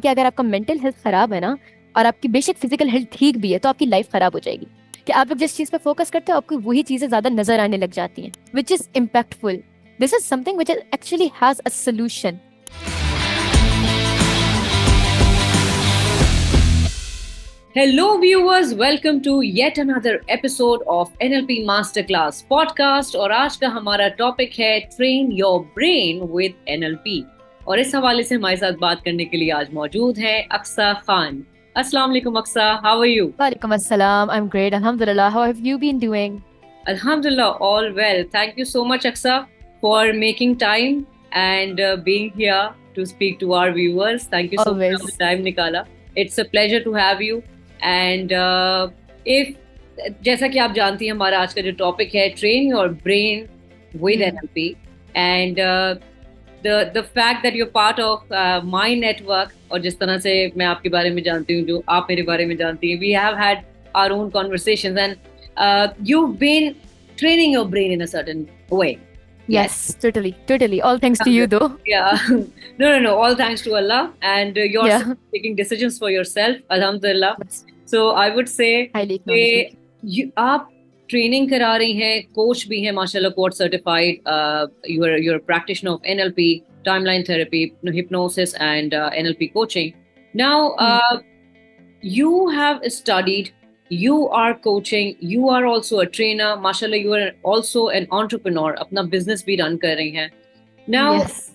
कि अगर आपका मेंटल हेल्थ खराब है ना और आपकी बेशक फिजिकल हेल्थ ठीक भी है तो आपकी लाइफ खराब हो जाएगी। कि आप लोग जिस चीज पे फोकस करते हो आपको वही चीजें ज्यादा नजर आने लग जाती हैं, which is impactful. This is something which actually has a solution. Hello, viewers. Welcome to yet another episode of NLP Masterclass podcast. और आज का हमारा टॉपिक है train your brain with NLP। और इस हवाले से हमारे साथ बात करने के लिए आज मौजूद है अक्सा खान। अस्सलाम वालेकुम अक्सा, हाउ आर यू? वालेकुम अस्सलाम, आई एम ग्रेट, अल्हम्दुलिल्लाह। How have you been doing? Alhamdulillah, all well. Thank you so much, Aksa, for making time and being here to speak to our viewers. Thank you so much for always. the time, Nikala. It's a pleasure to have you. And if जैसा कि आप जानती हैं हमारा आज का जो topic है train your brain with NLP and the fact that your part of my network, और जिस तरह से मैं आपके बारे में जानती हूँ, जो आप मेरे बारे में जानती हैं, we have had our own conversations and you've been training your brain in a certain way. Yes, totally. All thanks to you, though. Yeah. No. All thanks to Allah, and you're Yeah. taking decisions for yourself. Alhamdulillah. That's So I would say highly कि acknowledgeable. आप training करा रही हैं, coach भी हैं माशाल्लाह, court certified, you're a practitioner of NLP, timeline therapy, hypnosis and NLP coaching. Now you have studied, you are coaching, you are also a trainer, mashallah, you are also an entrepreneur, अपना business भी run कर रही हैं. Now Yes.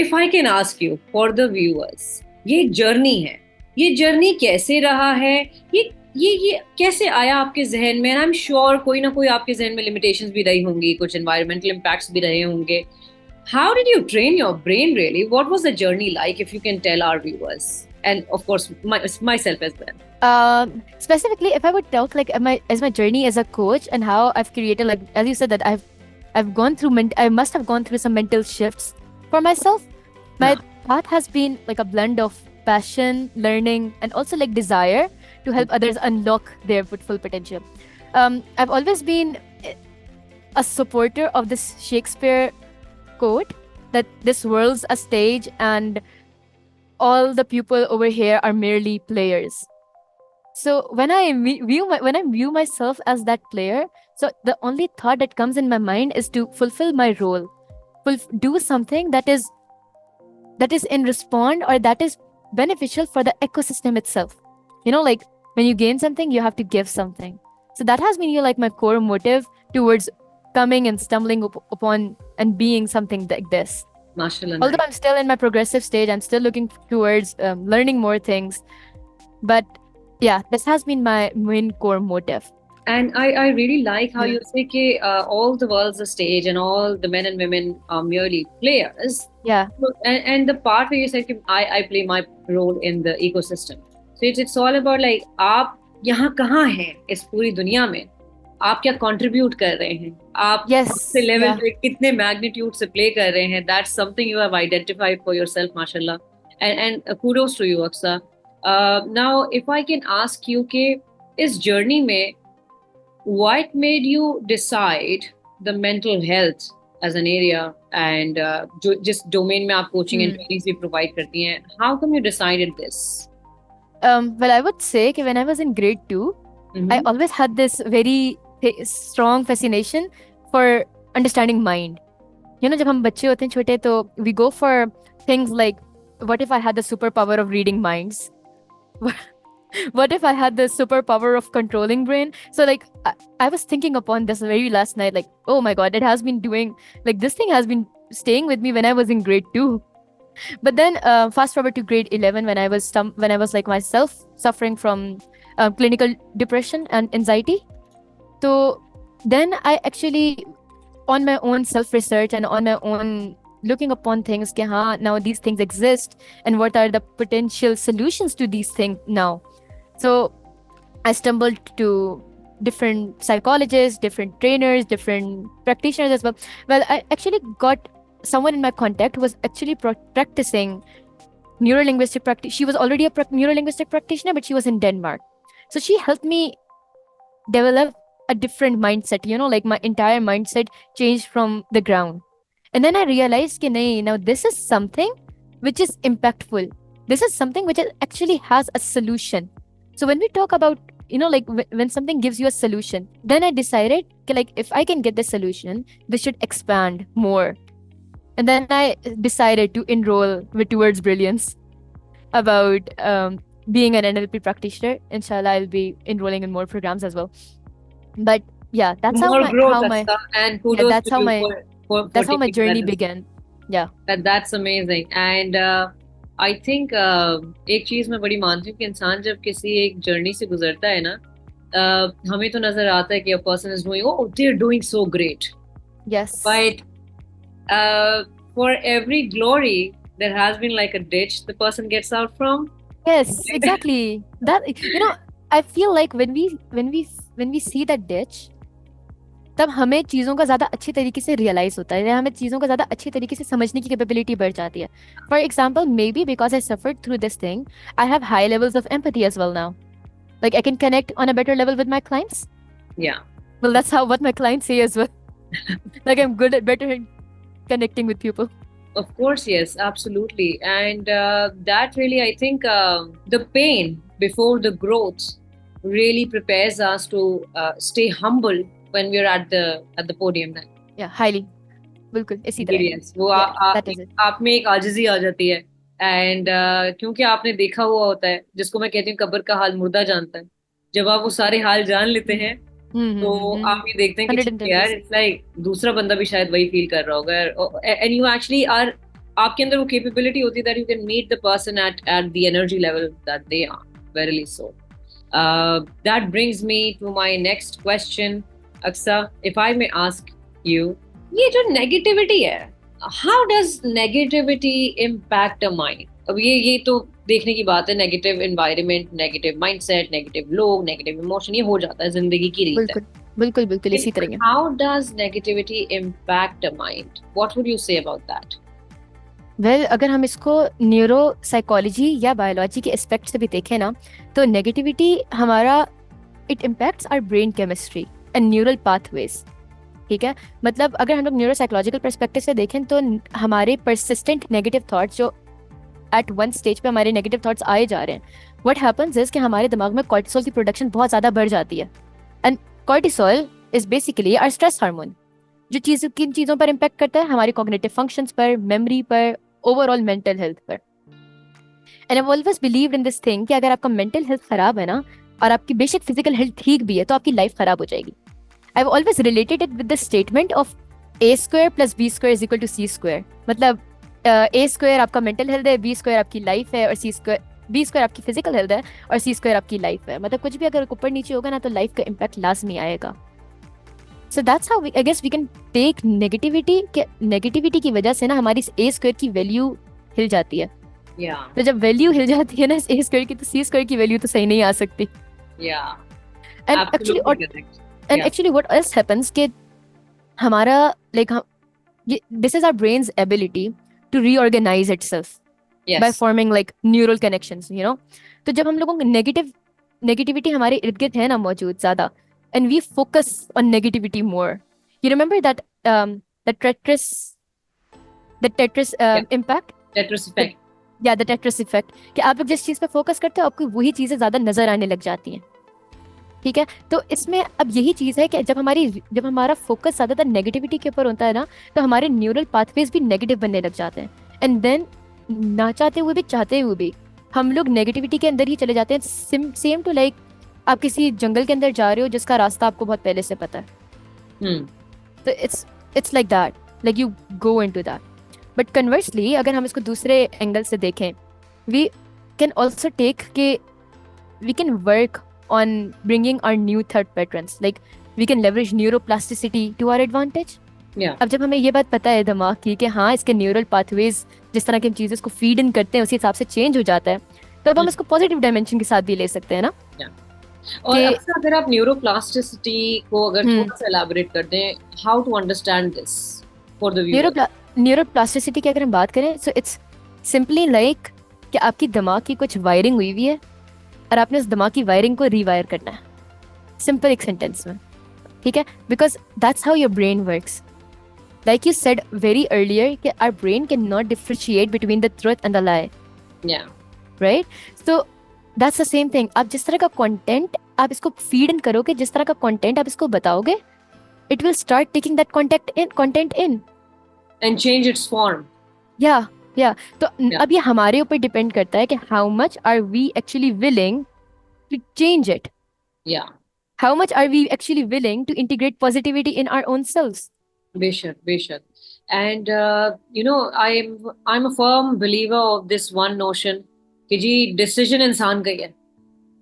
if I can ask you for the viewers, ये journey है, ये journey कैसे रहा है, ये कैसे आया आपके जहन में? I'm sure कोई ना कोई आपके जहन में limitations भी रही होंगी, कुछ environmental impacts भी रहे होंगे. How did you train your brain really? What was the journey like, if you can tell our viewers? And of course, myself as well. Specifically, if I would talk like my journey as a coach and how I've created, like as you said, that I've gone through I must have gone through some mental shifts for myself. My path has been like a blend of passion, learning, and also like desire to help others unlock their full potential. I've always been a supporter of this Shakespeare quote that this world's a stage and all the people over here are merely players. So when I view myself as that player, so the only thought that comes in my mind is to fulfill my role, do something that is in respond or that is beneficial for the ecosystem itself. You know, like when you gain something, you have to give something. So that has been like my core motive towards coming and stumbling upon and being something like this. Mashallah. Although I'm still in my progressive stage, I'm still looking towards learning more things. But yeah, this has been my main core motive. And I really like how you say that all the world's a stage and all the men and women are merely players. Yeah. And the part where you said I play my role in the ecosystem. So it's all about like आप यहाँ कहाँ हैं इस पूरी दुनिया में, आप क्या कंट्रीब्यूट कर रहे हैं, आप से लेवल पे कितने मैग्नीट्यूड से प्ले कर रहे हैं. That's something you have identified for yourself, माशाल्लाह. And kudos to you Aqsa. Now if I can ask you कि इस जर्नी में what made you decide the mental health as an area and जो जिस domain में आप coaching and trainings भी provide करती हैं, how come you decided this? Well, I would say that when I was in grade 2, I always had this very strong fascination for understanding mind. You know, जब हम बच्चे होते हैं छोटे तो we go for things like, what if I had the superpower of reading minds? What if I had the superpower of controlling brain? So like I was thinking upon this very last night, like, oh my god, it has been doing, like this thing has been staying with me when I was in grade 2. But then fast forward to grade 11 when I was like myself suffering from clinical depression and anxiety. So then I actually, on my own self research and on my own looking upon things, now these things exist and what are the potential solutions to these things now. So I stumbled to different psychologists, different trainers, different practitioners as well. Well, I actually got someone in my contact who was actually practicing neuro-linguistic practice. She was already a neuro-linguistic practitioner, but she was in Denmark. So she helped me develop a different mindset, you know, like my entire mindset changed from the ground. And then I realized, now this is something which is impactful. this is something which actually has a solution. So when we talk about, like when something gives you a solution, then I decided like if I can get the solution, this should expand more. And then I decided to enroll with Towards Brilliance about being an NLP practitioner. Inshallah, I'll be enrolling in more programs as well. But yeah, that's More how growth, my Asta, and kudos that's to how you my for that's how my taking that journey risk. began. Yeah. That's amazing. And I think एक चीज मैं बड़ी मानती हूँ कि इंसान जब किसी एक जर्नी से गुजरता है ना, हमें तो नजर आता है कि a person is doing, oh, they're doing so great. Yes. But for every glory, there has been like a ditch the person gets out from. Yes, exactly. That I feel like when we see that ditch, तब हमें चीज़ों का ज़्यादा अच्छी तरीके से realise होता है, हमें चीज़ों का ज़्यादा अच्छी तरीके से समझने की कैपेबिलिटी बढ़ जाती है. For example, maybe because I suffered through this thing, I have high levels of empathy as well now. Like I can connect on a better level with my clients. Yeah. Well, that's what my clients say as well. Like I'm better at connecting with people. Of course, yes, absolutely. And that really, I think, the pain before the growth really prepares us to stay humble when we're at the podium. Then. Yeah, highly. बिल्कुल इसी तरह. Yes, वो that is it. आप में एक आजिज़ी आ जाती है. And क्योंकि आपने देखा हुआ होता है, जिसको मैं कहती हूँ कब्र का हाल मुर्दा जानता है. जब आप वो सारे हाल जान लेते हैं, तो आप ये देखते हैं कि यार इट्स लाइक दूसरा बंदा भी शायद वही फील कर रहा होगा. एंड यू एक्चुअली आर, आपके अंदर वो कैपेबिलिटी होती है that you can meet the person at the energy level that they are. Verily so. That brings me to my next question. Aqsa, if I may ask you, ये जो negativity है, how does negativity impact a mind? अब ये तो देखने की बात है, negative environment, negative mindset, negative लोग, नेगेटिव इमोशन, ये हो जाता है, जिंदगी की रीत है. बिल्कुल इसी तरह. How does negativity impact a mind? What would you say about that? Well, अगर हम इसको न्यूरो साइकोलॉजी या बायोलॉजी के एस्पेक्ट से भी देखें ना, तो नेगेटिविटी हमारा it impacts our brain chemistry and neural pathways. ठीक है, मतलब अगर हम लोग न्यूरो साइकोलॉजिकल पर्सपेक्टिव से देखें तो हमारे परसिस्टेंट नेगेटिव थॉट्स जो एट वन स्टेज पे हमारे नेगेटिव थॉट्स आए जा रहे हैं, व्हाट हैपेंस इज कि हमारे दिमाग में कॉर्टिसोल की प्रोडक्शन बहुत ज़्यादा बढ़ जाती है. And cortisol is basically our stress hormone, जो किन चीज़ों पर इम्पैक्ट करता है, हमारे कॉग्निटिव फंक्शंस पर, मेमोरी पर, ओवरऑल मेंटल हेल्थ पर. And I always believed in this thing कि अगर आपका मेंटल हेल्थ खराब है ना, और आपकी बेशक फिजिकल हेल्थ ठीक भी है, तो आपकी लाइफ खराब हो जाएगी. I've always related it with the statement of a square plus b square is equal to c square. मतलब a square आपका mental health है, b square आपकी life है, और b square आपकी physical health है, और c square आपकी life है. मतलब कुछ भी अगर ऊपर नीचे होगा ना, तो life का impact लाजमी आएगा. So that's how I guess we can take negativity की वजह से ना हमारी a square की value हिल जाती है. Yeah. तो जब value हिल जाती है ना a square की, तो c square की value तो सही नहीं आ सकती. Yeah. And actually what else happens कि हमारा this is our brain's ability to reorganize itself. Yes. By forming like neural connections, तो जब हम लोगों को negativity हमारे इर्द गिर्द है ना मौजूद ज़्यादा, and we focus on negativity more. You remember that the Tetris impact? Tetris effect. Yeah, the Tetris effect. कि आप लोग जिस चीज़ पे फोकस करते हो, आपको वही चीज़ें ज़्यादा नजर आने लग जाती हैं. ठीक है, तो इसमें अब यही चीज़ है कि जब हमारा फोकस ज़्यादातर नेगेटिविटी के ऊपर होता है ना, तो हमारे न्यूरल पाथवेज भी नेगेटिव बनने लग जाते हैं. एंड देन ना चाहते हुए भी चाहते हुए भी हम लोग नेगेटिविटी के अंदर ही चले जाते हैं. सेम टू लाइक आप किसी जंगल के अंदर जा रहे हो जिसका रास्ता आपको बहुत पहले से पता है. तो it's like that, like you go into that. But conversely अगर हम इसको दूसरे एंगल से देखें, वी कैन ऑल्सो टेक के we can work on bringing our new thought patterns, like we can leverage neuroplasticity to our advantage. Yeah. अब जब हमें ये बात पता है दिमाग की कि हाँ इसके न्यूरल पाथवेज जिस तरह की हम चीज़ें को फीड इन करते हैं उसी हिसाब से चेंज हो जाता है, तो अब हम इसको पॉजिटिव डायमेंशन के साथ भी ले सकते हैं ना. और अगर आप न्यूरोप्लास्टिसिटी को अगर थोड़ा सा एलैबोरेट कर दें, how to understand this for the viewer? Neuroplasticity की अगर हम बात करें, सो इट्स सिंपली लाइक कि आपकी दिमाग की कुछ वायरिंग हुई हुई है और आपने उस दिमाग की वायरिंग को रीवायर करना है, सिंपल एक सेंटेंस में. ठीक है, because that's how your brain works. Like you said very earlier कि our brain can not differentiate between the truth and the lie. Right? So that's the same thing. आप जिस तरह का कंटेंट आप इसको फीड इन करोगे, जिस तरह का कंटेंट आप इसको बताओगे, it will start taking that content in. And change its form. Yeah, yeah. तो Yeah. अब ये हमारे ऊपर डिपेंड करता है कि how much are we actually willing to change it? Yeah. How much are we actually willing to integrate positivity in our own selves? बेशक बेशक. And I'm a firm believer of this one notion कि जी decision इंसान का ही है.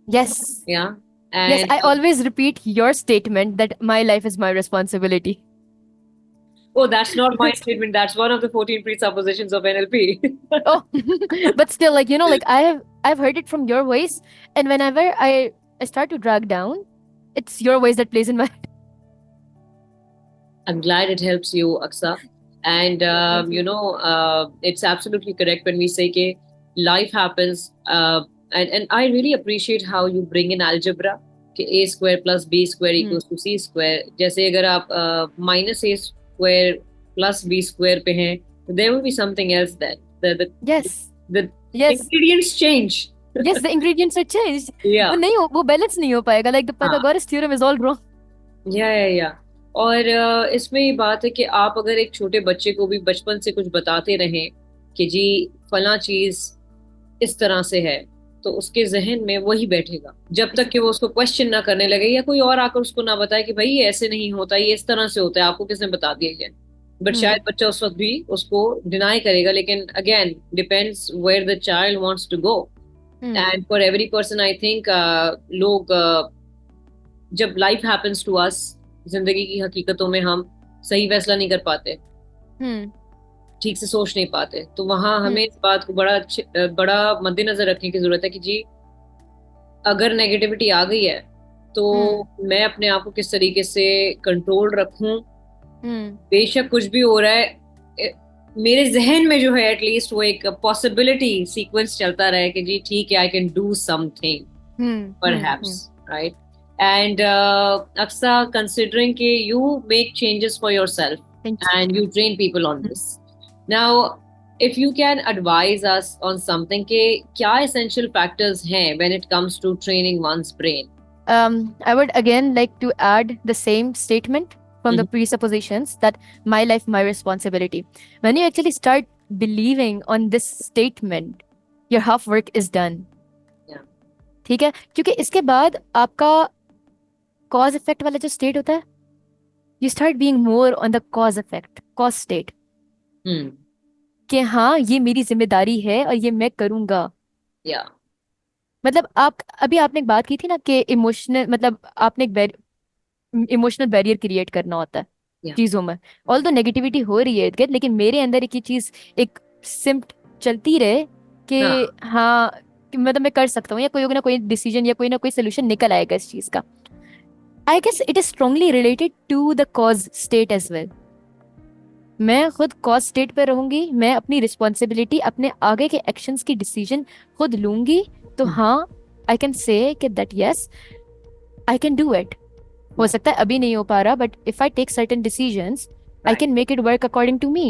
Yes. Yeah. Yes, And I always repeat your statement that my life is my responsibility. oh, that's not my statement. That's one of the 14 presuppositions of NLP. Oh, but still, like, like I've heard it from your voice, and whenever I start to drag down, it's your voice that plays in my head. I'm glad it helps you, Aksa. And it's absolutely correct when we say that life happens. And I really appreciate how you bring in algebra. कि a square plus b square equals to c square. जैसे अगर आप minus a square plus b square पे हैं, there will be something else then. Yes. The Yes. ingredients change. Yes, the ingredients are changed. Yeah. वो balance नहीं हो पाएगा. Like the Pythagoras theorem is all wrong. Yeah. और इसमें ये बात है कि आप अगर एक छोटे बच्चे को भी बचपन से कुछ बताते रहें कि जी फला चीज इस तरह से है, तो उसके जहन में वही बैठेगा जब तक कि वो उसको क्वेश्चन ना करने लगे या कोई और आकर उसको ना बताए कि भाई ये ऐसे नहीं होता, ये इस तरह से होता है, आपको किसने बता दिया है. बट शायद बच्चा उस वक्त भी उसको डिनाई करेगा. लेकिन again depends where the child wants to go. And for every person I think लोग जब लाइफ हैपेंस टू अस, जिंदगी की हकीकतों में हम सही फैसला नहीं कर पाते, ठीक से सोच नहीं पाते, तो वहां हमें इस बात को बड़ा मद्देनजर रखने की जरूरत है कि जी अगर नेगेटिविटी आ गई है तो मैं अपने आप को किस तरीके से कंट्रोल रखूं. बेशक कुछ भी हो रहा है, मेरे जहन में जो है एटलीस्ट वो एक पॉसिबिलिटी सीक्वेंस चलता रहे कि जी ठीक है, I can do something perhaps, right. And Aksa, considering that you make changes for yourself and you train people on this. Now, if you can advise us on something, क्या essential factors हैं when it comes to training one's brain? I would again like to add the same statement from the presuppositions that my life, my responsibility. When you actually start believing on this statement, your half work is done. Yeah. ठीक है, क्योंकि इसके बाद आपका cause effect वाला जो state होता है, you start being more on the cause effect, cause state, कि हाँ ये मेरी जिम्मेदारी है और ये मैं करूंगा. मतलब आपने एक बात की थी ना कि इमोशनल, मतलब आपने एक इमोशनल बैरियर क्रिएट करना होता है चीजों में. ऑल्दो नेगेटिविटी हो रही है, लेकिन मेरे अंदर एक ही चीज, एक सिम्प्ट चलती रहे कि हाँ मतलब मैं कर सकता हूँ, या कोई ना कोई डिसीजन या कोई ना कोई सोल्यूशन निकल आएगा इस चीज का. I guess it is strongly related to the cause state as well. मैं खुद cause state पे रहूंगी, मैं अपनी रिस्पॉन्सिबिलिटी, अपने आगे के एक्शंस की डिसीजन खुद लूंगी, तो हाँ I can say कि that yes I can do it. हो सकता है अभी नहीं हो पा रहा, but if I take certain decisions, I can make it work according to me.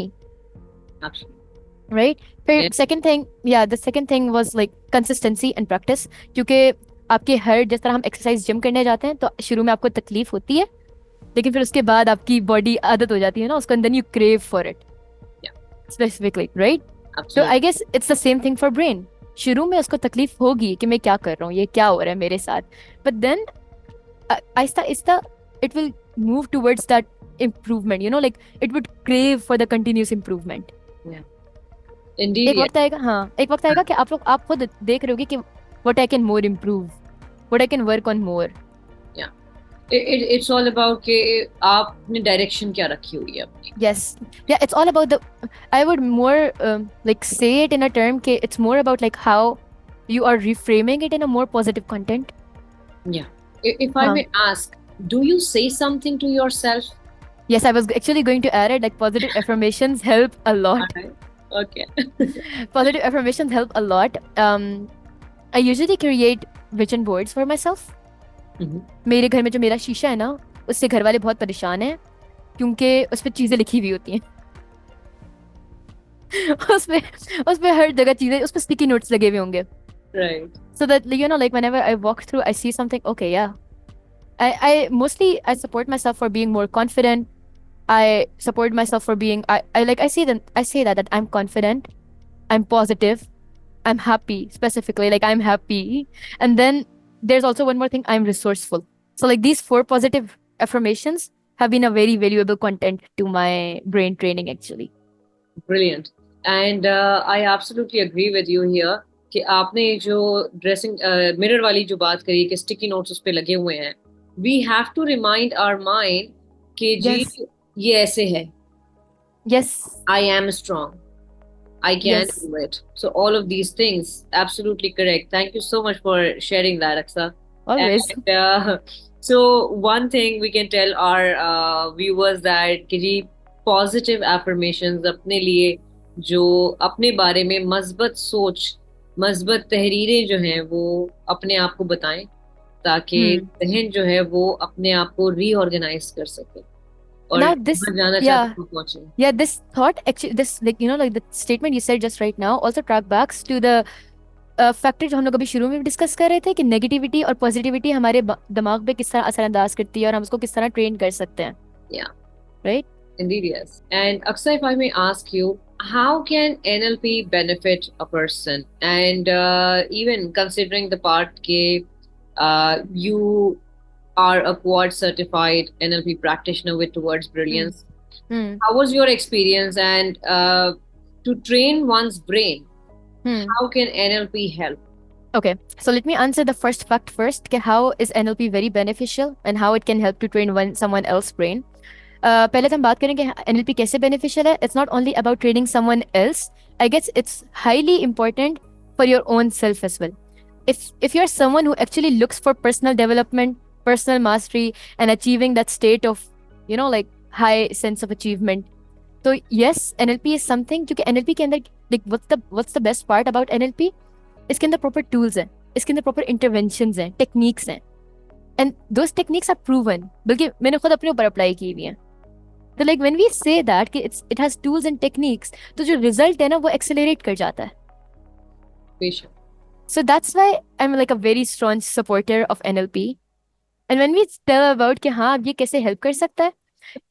Absolutely. Right? फिर the second thing was like consistency and practice. क्योंकि आपके हर, जिस तरह हम एक्सरसाइज जिम करने जाते हैं तो शुरू में आपको तकलीफ होती है, लेकिन फिर उसके बाद आपकी बॉडी आदत हो जाती है ना उसको, then you crave for it specifically, right? तो I guess it's the same thing for brain. शुरू में उसको तकलीफ होगी कि मैं क्या कर रहा हूँ, ये क्या हो रहा है मेरे साथ, but then Aahista Aahista it will move towards that improvement, like it would crave for the continuous improvement. एक वक्त आएगा कि आप खुद देख रहे होगे कि what I can more improve, what I can work on more. Yeah, it's all about कि आपने direction क्या रखी हुई है अपनी. Yes, yeah, it's all about I would more like say it in a term कि it's more about like how you are reframing it in a more positive content. Yeah, if I may ask, do you say something to yourself? Yes, I was actually going to add it, like positive affirmations help a lot. Okay. Positive affirmations help a lot. I usually create vision boards for myself. मेरे घर में जो मेरा शीशा है ना, उससे घर वाले बहुत परेशान हैं क्योंकि उस पर चीजें लिखी हुई होती हैं. उस पे हर जगह चीजें, उस पे स्टिकी नोट्स लगे हुए होंगे Right. So that, you know, like whenever I walk through, I see something, okay, yeah. I mostly I support myself for being more confident. I support myself for being I say that I'm confident, I'm positive, I'm happy, specifically, like I'm happy. And then there's also one more thing, I'm resourceful. So like these four positive affirmations have been a very valuable content to my brain training actually. Brilliant. And I absolutely agree with you here कि आपने जो dressing mirror वाली जो बात करी कि sticky notes उस पे लगे हुए हैं, we have to remind our mind कि जी Yes. ये ऐसे है, Yes. I am strong, I can Yes. do it. So all of these things, absolutely correct. Thank you so much for sharing that, Aksa. Always. And so one thing we can tell our viewers that कि जी positive affirmations अपने लिए जो अपने बारे में मस्बत सोच, मस्बत तहरीरें जो हैं वो अपने आप को बताएं ताकि Hmm. जहन जो है वो अपने आप को रीऑर्गेनाइज कर सके और Now this, जहाँ जाना चाहते yeah. हैं वो पहुंचे. Yeah, this thought actually, this, like, you know, like the statement you said just right now also track backs to the factor जो हम लोग अभी शुरू में डिस्कस कर रहे थे कि नेगेटिविटी और पॉजिटिविटी हमारे दिमाग पे किस तरह असरअंदाज करती है और हम उसको किस तरह ट्रेन कर सकते हैं. Yeah. Right? Indeed, yes. And Akshay, if I may ask you, how can NLP benefit a person? And even considering the part that you are a quad certified NLP practitioner with Towards Brilliance, how was your experience? And to train one's brain, how can NLP help? Okay, so let me answer the first fact first. How is NLP very beneficial and how it can help to train someone else's brain? पहले तो हम बात करेंगे NLP कैसे beneficial है. It's not only about training someone else. I guess it's highly important for your own self as well. If you're someone who actually looks for personal development, personal mastery, and achieving that state of, you know, like high sense of achievement, so yes, NLP is something. क्योंकि NLP के अंदर, like, what's the best part about NLP? इसके अंदर proper tools हैं, इसके अंदर proper interventions हैं, techniques हैं, and those techniques are proven. बल्कि मैंने खुद अपने ऊपर अप्लाई की हुई हैं. तो like when we say that कि it has tools and techniques, तो जो result है ना वो accelerate कर जाता है. Patient. So that's why I'm like a very strong supporter of NLP. And when we tell about कि हाँ अब ये कैसे help कर सकता है,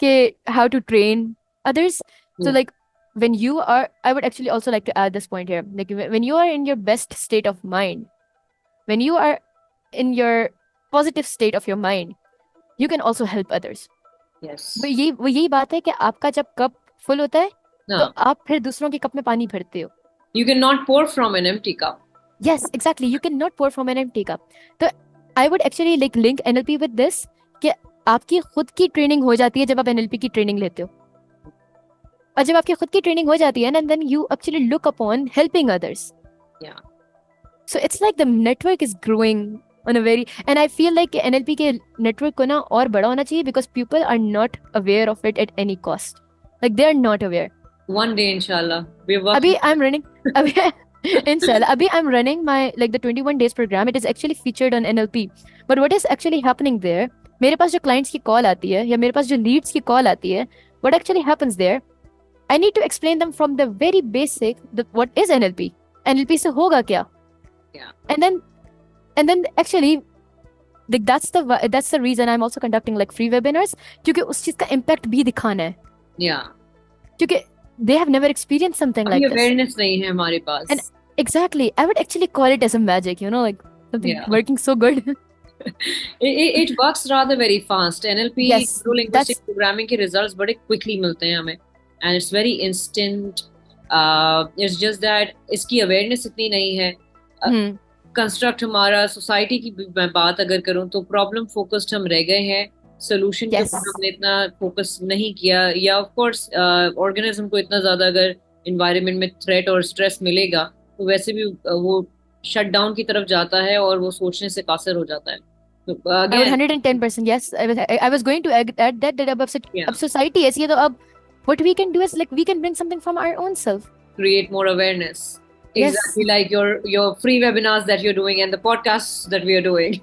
कि how to train others, so like when you are, I would actually also like to add this point here, like when you are in your best state of mind, when you are in your positive state of your mind, you can also help others. Yes. वो यही बात है कि आपका जब cup full होता है तो आप फिर दूसरों के कप में पानी भरते हो. You cannot pour from an empty cup. Yes, exactly. You cannot pour from an empty cup. तो I would actually like link NLP with this कि आपकी खुद की ट्रेनिंग हो जाती है जब आप NLP की ट्रेनिंग लेते हो. और जब आपकी खुद की ट्रेनिंग हो जाती है ना, then you actually look upon helping others. Yeah. So it's like the network is growing on a very, and I feel like NLP के network को ना और बड़ा होना चाहिए because people are not aware of it at any cost. Like they are not aware. One day, inshallah, we're working. अभी I'm running. अभी inshallah. अभी I'm running my like the 21 days program. It is actually featured on NLP. But what is actually happening there? मेरे पास जो clients की call आती है या मेरे पास जो leads की call आती है, what actually happens there? I need to explain them from the very basic that what is NLP. NLP से होगा क्या? Yeah. And then actually, like that's the reason I'm also conducting like free webinars क्योंकि उस चीज का impact भी दिखाना है. Yeah. क्योंकि they have never experienced something like this. Awareness नहीं है हमारे पास. And exactly, I would actually call it as a magic, you know, like something working so good. it works rather very fast. NLP, yes, linguistic programming के results बड़े quickly मिलते हैं हमें, and it's very instant. It's just that इसकी awareness इतनी नहीं है. Construct हमारा सोसाइटी की मैं बात अगर करूं तो प्रॉब्लम फोकस्ड हम रह गए हैं, सोल्यूशन के ऊपर हमने इतना फोकस नहीं किया, या ऑफ कोर्स ऑर्गेनिज्म को इतना ज्यादा अगर एनवायरनमेंट में थ्रेट और स्ट्रेस मिलेगा तो वैसे भी वो शट डाउन की तरफ जाता है और वो सोचने से कासिर हो जाता है. Again, 110%. Yes, I was going to add that अब सोसाइटी ऐसी है तो अब what we can do is like we can bring something from our own self, create more awareness. Exactly, like your free webinars that you're doing and the podcasts that we are doing.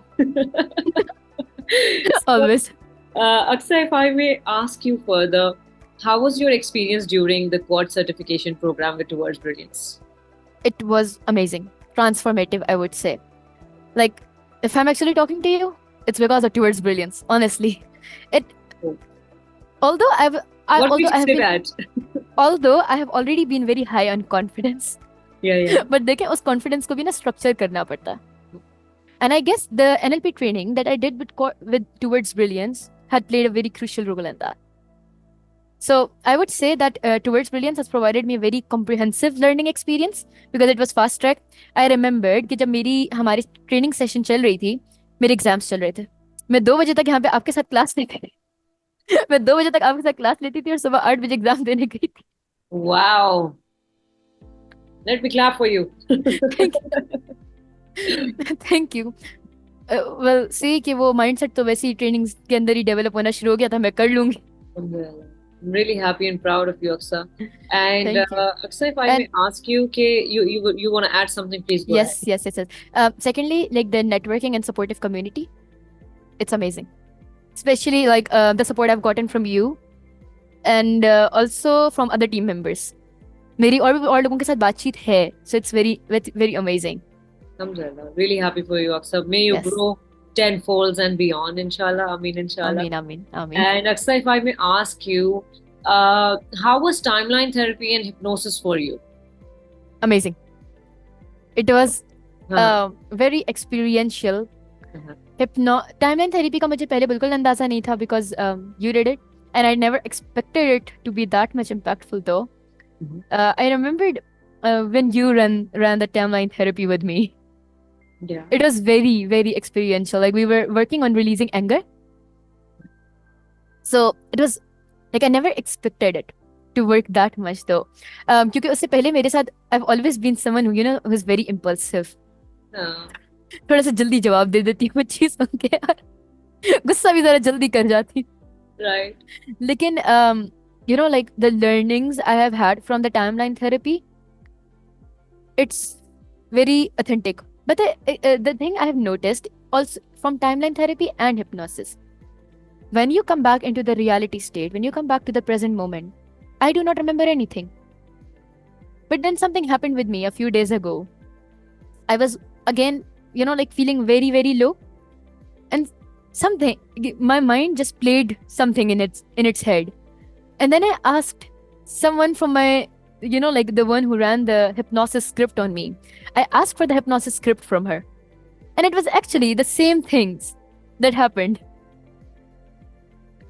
Always. Akshay, if I may ask you further, how was your experience during the quad certification program with Towards Brilliance? It was amazing. transformative, I would say. Like, if I'm actually talking to you, it's because of Towards Brilliance, honestly. It, Oh. although What makes you say that? although I have already been very high on confidence, Yeah. but देखें उस confidence को भी ना structure करना पड़ता है. And I guess the NLP training that I did with Towards Brilliance had played a very crucial role in that. So I would say that Towards Brilliance has provided me a very comprehensive learning experience because it was fast track. I remembered कि जब हमारी training session चल रही थी, मेरे exams चल रहे थे. मैं 2 बजे तक यहाँ पे आपके साथ क्लास लेती थी. मैं 2 बजे तक आपके साथ क्लास लेती थी और सुबह 8 बजे एग्जाम देने गई थी. Wow. Let me clap for you. Thank you. Well see कि वो माइंडसेट तो वैसे ही ट्रेनिंग्स के अंदर ही डेवलप होना शुरू हो गया था. मैं कर लूंगी. I'm really happy and proud of you, Aksa. And Thank you. Aksa, if I may ask you, you want to add something, please go ahead. Yes. Secondly, like the networking and supportive community, it's amazing. Especially like the support I've gotten from you and also from other team members. मेरी और लोगों के साथ बातचीत है. So it's very amazing. Alhamdulillah. Really happy for you, Aksa. May you Yes. grow tenfolds and beyond, inshallah. Ameen, inshallah. Ameen. And Aksa, if I may ask you, how was timeline therapy and hypnosis for you? Amazing. It was very experiential. Timeline therapy का मुझे पहले बिल्कुल अंदाजा नहीं था because you did it and I never expected it to be that much impactful though. I remembered when you ran the timeline therapy with me. Yeah. It was very experiential. Like we were working on releasing anger. So it was like I never expected it to work that much though. क्योंकि उससे पहले मेरे साथ I've always been someone who is very impulsive. थोड़ा सा जल्दी जवाब दे देती हूँ चीज सुन के यार. गुस्सा भी जरा जल्दी कर जाती. Right. लेकिन like the learnings I have had from the timeline therapy, it's very authentic. But the thing I have noticed also from timeline therapy and hypnosis, when you come back into the reality state, when you come back to the present moment, I do not remember anything. But then something happened with me a few days ago. I was again, like feeling very low, and my mind just played something in its head, and then I asked someone from my, like the one who ran the hypnosis script on me. I asked for the hypnosis script from her, and it was actually the same things that happened.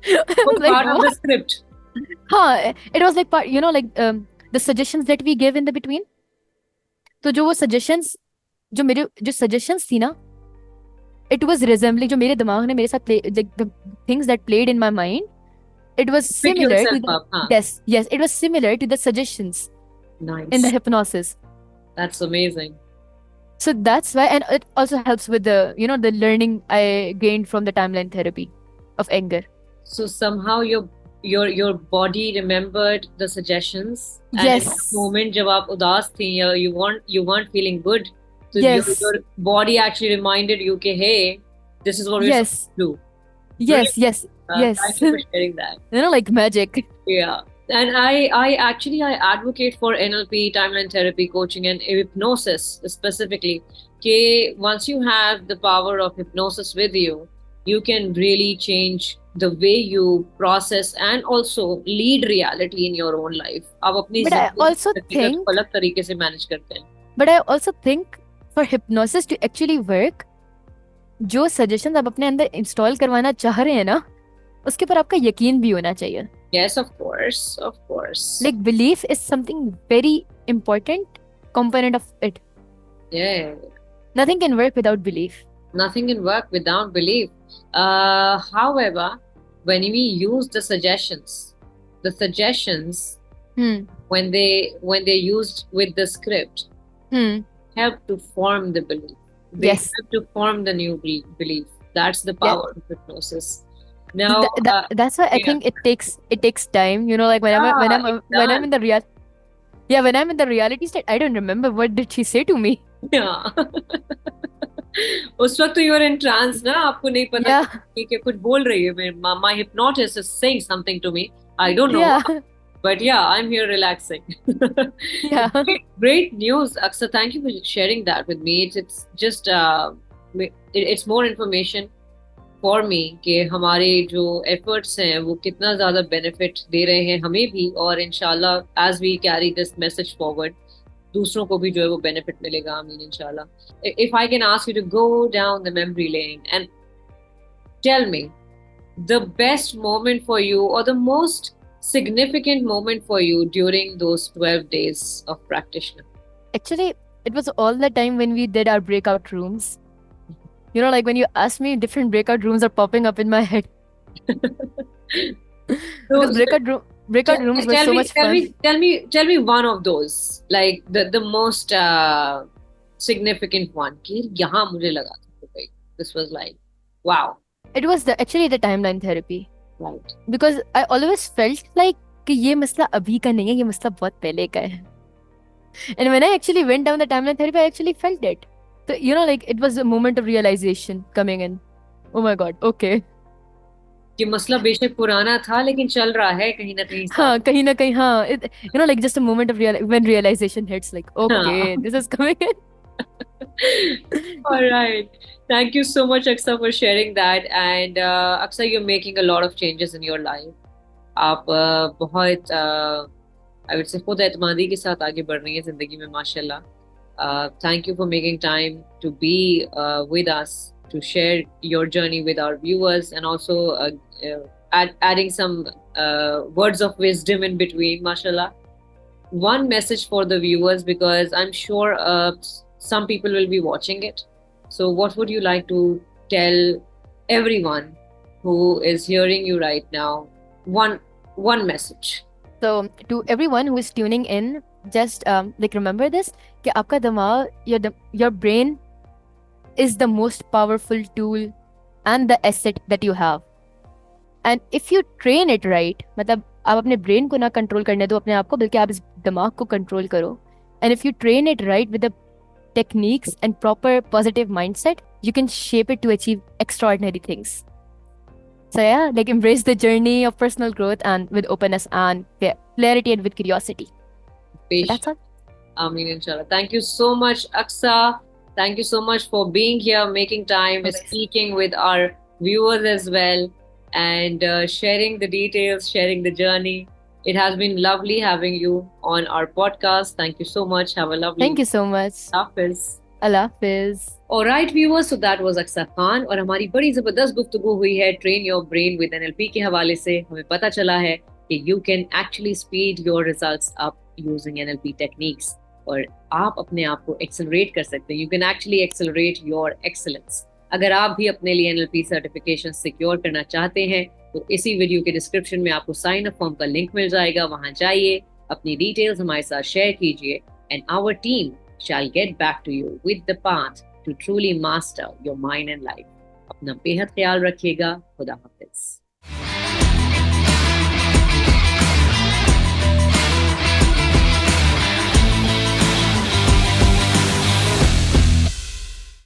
What Like, part of the script? It was like part, like the suggestions that we give in the between. तो जो वो suggestions, जो suggestions थी ना, it was resembling जो मेरे दिमाग ने मेरे साथ like the things that played in my mind. It was similar to the, yes, it was similar to the suggestions. Nice. In the hypnosis. That's amazing. So that's why, and it also helps with the, the learning I gained from the timeline therapy of anger. So somehow your body remembered the suggestions. And Yes. in that moment, जब आप उदास थी, you weren't feeling good. So Yes. your body actually reminded you, okay, hey, this is what we're Yes. supposed to do. Yes. Thank you for sharing that. Like magic. Yeah. And I actually advocate for NLP, timeline therapy, coaching, and hypnosis specifically. Okay, once you have the power of hypnosis with you, you can really change the way you process and also lead reality in your own life. आप अपनी But I also ज़िंदगी think, को अलग तरीके से manage करते हैं. but I also think for hypnosis to actually work, जो suggestions आप अपने अंदर install करवाना चाह रहे हैं ना, उसके पर आपका यकीन भी होना चाहिए. Yes, of course. Like belief is something very important component of it. Yeah. Nothing can work without belief. Nothing can work without belief. However, when we use the suggestions when they used with the script help to form the belief. They Yes. help to form the new belief. That's the power of hypnosis. Now, That's why I yeah. think it takes time. Like when I'm in the when I'm in the reality state, I don't remember what did she say to me. yeah. उस वक्त तो you are in trance ना, आपको नहीं पता Yeah. कि कुछ बोल रही है. My hypnotist is saying something to me. I don't know. Yeah. But yeah, I'm here relaxing. Yeah. Great news, Aksa. Thank you for sharing that with me. It's just it's more information for me कि हमारे जो efforts हैं वो कितना ज़्यादा benefit दे रहे हैं हमें भी, और इंशाल्लाह as we carry this message forward दूसरों को भी जो है वो benefit मिलेगा, आमीन इंशाल्लाह. If I can ask you to go down the memory lane and tell me the best moment for you or the most significant moment for you during those 12 days of practitioner. Actually, it was all the time when we did our breakout rooms. You know, like when you ask me, different breakout rooms are popping up in my head. Because So breakout rooms were tell so me, much fun. tell me one of those, like the most significant one. कि यहाँ मुझे लगा था कि this was like, wow. It was actually the timeline therapy. Right. Because I always felt like कि ये मसला अभी का नहीं है, ये मसला बहुत पहले का है. And when I actually went down the timeline therapy, I actually felt it. So, you know, like it was a moment of realization coming in. Oh my God, okay. कि मसला बेशक पुराना था लेकिन चल रहा है कहीं ना कहीं साथ. हाँ, कहीं ना कहीं हाँ. You know, like just a moment of when realization hits, like, okay, this is coming in. All right. Thank you so much, Aksa, for sharing that. And Aksa, you're making a lot of changes in your life. आप बहुत I would say खुद एतमादी के साथ आगे बढ़ रही हैं जिंदगी में, माशाल्लाह. Thank you for making time to be with us to share your journey with our viewers, and also adding some words of wisdom in between, mashallah. One message for the viewers, because I'm sure some people will be watching it. So what would you like to tell everyone who is hearing you right now? One message. So to everyone who is tuning in, just like remember this, कि आपका दिमाग, your brain is the most powerful tool and the asset that you have. And if you train it right, मतलब आप अपने brain को ना control करने दो अपने आप को, बल्कि आप इस दिमाग को कंट्रोल करो. And if you train it right with the techniques and proper positive mindset, you can shape it to achieve extraordinary things. So yeah, like embrace the journey of personal growth and with openness and clarity and with curiosity. So that's all. Ameen, inshallah. Thank you so much, Aksa. Thank you so much for being here, making time, speaking with our viewers as well, and sharing the details, sharing the journey. It has been lovely having you on our podcast. Thank you so much. Have a lovely. Thank you so much. Hafiz. Allah Hafiz. Alright viewers, so that was Aksa Khan, और हमारी बड़ी जबरदस्त गुफ्तगू हुई है train your brain with NLP के हवाले से. हमें पता चला है कि you can actually speed your results up using NLP techniques, और आप अपने आप को एक्सेलरेट कर सकते हैं. You can actually accelerate your excellence. अगर आप भी अपने लिए एनएलपी सर्टिफिकेशन सिक्योर करना चाहते हैं तो इसी वीडियो के डिस्क्रिप्शन में आपको साइन अप फॉर्म का लिंक मिल जाएगा. वहां जाइए, अपनी डिटेल्स हमारे साथ शेयर कीजिए, and our team shall get back to you with the path to truly master your mind and life. अपना बेहद ख्याल रखिएगा. खुदा हाफिज.